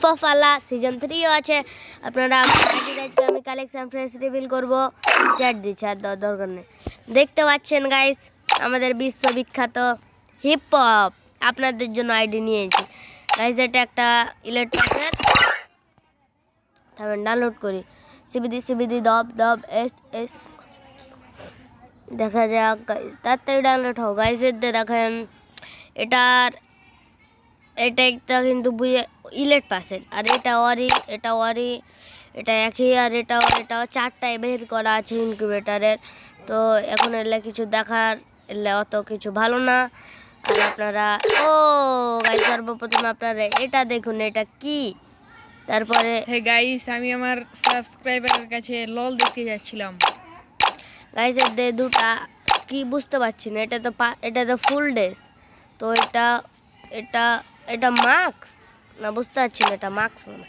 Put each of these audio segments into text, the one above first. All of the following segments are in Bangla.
হিপোফালা সিজন 3ও আছে। আপনারা আজকে আমি কালেকশন ফ্রেশ রিভিল করব, চ্যাট দিচ্ছে আর দরকার নেই। দেখতে পাচ্ছেন গাইস আমাদের বিশ্ববিখ্যাত হিপ হপ আপনাদের জন্য আইডি নিয়েছি গাইস। এটা একটা ইলেকট্রিকের তারপর ডাউনলোড করি সিবিডি দব দব এস এস দেখা যাক গাইস, তাড়াতাড়ি ডাউনলোড হোক গাইস। দেখেন এটা একটা কিন্তু ইলেট পাসের, আর এটা একই, আর এটাও চারটায় বের করা আছে ইনকিউবেটারের। তো এখন এলে কিছু দেখার এলে অত কিছু ভালো না। আর আপনারা গাইস সর্বপ্রথম আপনারা এটা দেখুন, এটা কি। তারপরে হে গাইস, আমি আমার সাবস্ক্রাইবারের কাছে লল দেখতে যাচ্ছিলাম গাইস। এর দুটা কি বুঝতে পারছি না, এটা তো ফুল ড্রেস। তো এটা মাস্ক না, বুঝতে পারছি না, এটা মাস্ক মানে।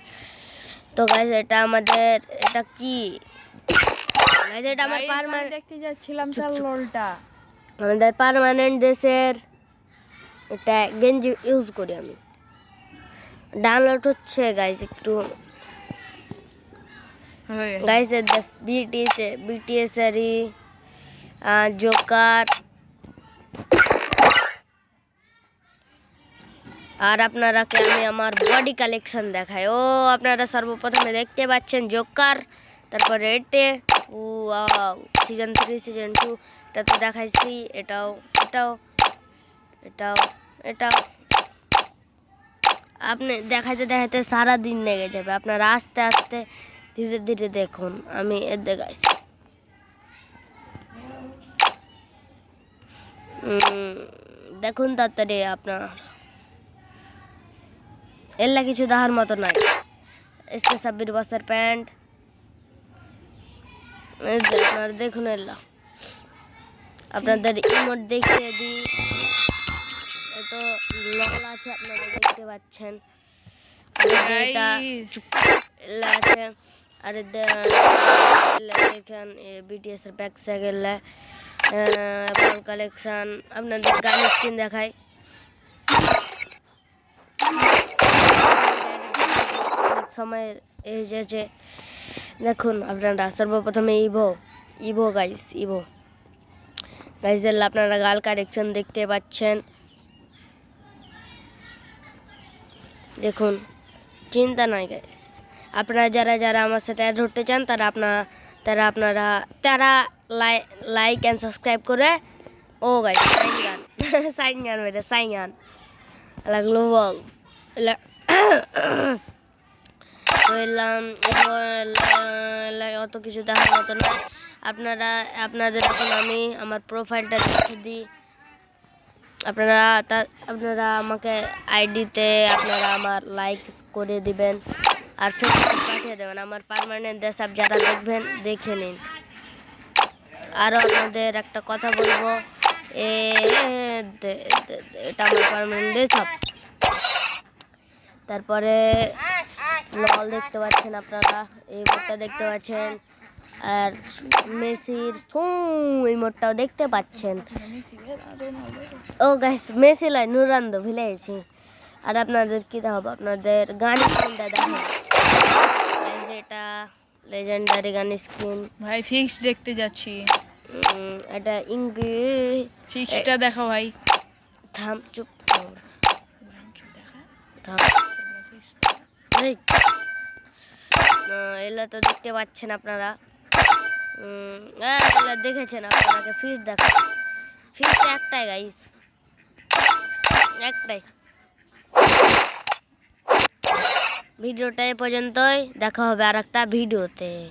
তো গাইস এটা আমাদের এটা কি গাইস, এটা আমার পার্মানেন্ট দেখতে যাচ্ছিলাম স্যার ললটা। আমাদের পার্মানেন্ট দেশের এটা গেঞ্জি ইউজ করি আমি। ডাউনলোড হচ্ছে গাইস একটু গাইস। বিটিএস এরই জোকার। আর আপনারাকে আমি আমার বডি কালেকশন দেখাই। আপনারা সর্বপ্রথমে দেখতে পাচ্ছেন জোকার, তারপরে সিজন 3 সিজন 2 এটা তো দেখাইছি। এটাও আপনি দেখাইতে সারা দিন লেগে যাবে। আপনারা আস্তে আস্তে ধীরে ধীরে দেখুন। আমি দেখাইছি দেখুন তাড়াতাড়ি। আপনার এল্লা কিছু দেখার মতো নাই। इसके 26 বছর প্যান্ট আপনারা দেখুন। এল্লা আপনাদের ইমোট দেখিয়ে দিই। তো লল আছে আপনারা দেখতে পাচ্ছেন। এটা এল্লা আছে। আর দেখেন বিটিএস এর ব্যাক সাইকেল এবং কালেকশন আপনাদের গান স্ক্রিন দেখাই। সময় এসেছে দেখুন আপনারা সর্বপ্রথমে ইভো গাইস আপনারা গাল কালেকশন দেখতে পাচ্ছেন। দেখুন চিন্তা নাই গাইস। আপনারা যারা আমার সাথে অ্যাড হতে চান তারা লাইক অ্যান্ড সাবস্ক্রাইব করে গাইস সাইন গান লাগলো বল অত কিছু দেখার মতো না। আপনাদের এখন আমি আমার প্রোফাইলটা দেখে দিই। আপনারা আমাকে আইডিতে আপনারা আমার লাইক করে দিবেন আর ফেসবুকে পাঠিয়ে দেবেন। আমার পার্মানেন্ট দেশাপ যারা দেখবেন দেখে নিন। আরও আপনাদের একটা কথা বলবো, এটা আমার পার্মানেন্ট দেশাপ। তারপরে লল দেখতে পাচ্ছেন আপনারা, এই মোটটা দেখতে পাচ্ছেন, আর মেসির এই মোটটাও দেখতে পাচ্ছেন। গাইস মেসি লাই নুরান্দো ভুলে গেছি। আর আপনাদের কি দেখাবো, আপনাদের গান স্ক্রিনটা দেখেন। এটা লেজেন্ডারি গান স্ক্রিন ভাই। ফিক্স দেখতে যাচ্ছি। এটা ফিক্সটা দেখো ভাই। থাম চুপ থাম। এগুলো তো দেখতে পাচ্ছেন আপনারা, দেখেছেন আপনাকে। ফিস দেখা ফিস একটাই গাইস, একটাই। ভিডিওটা এ পর্যন্তই, দেখা হবে আর একটা ভিডিওতে।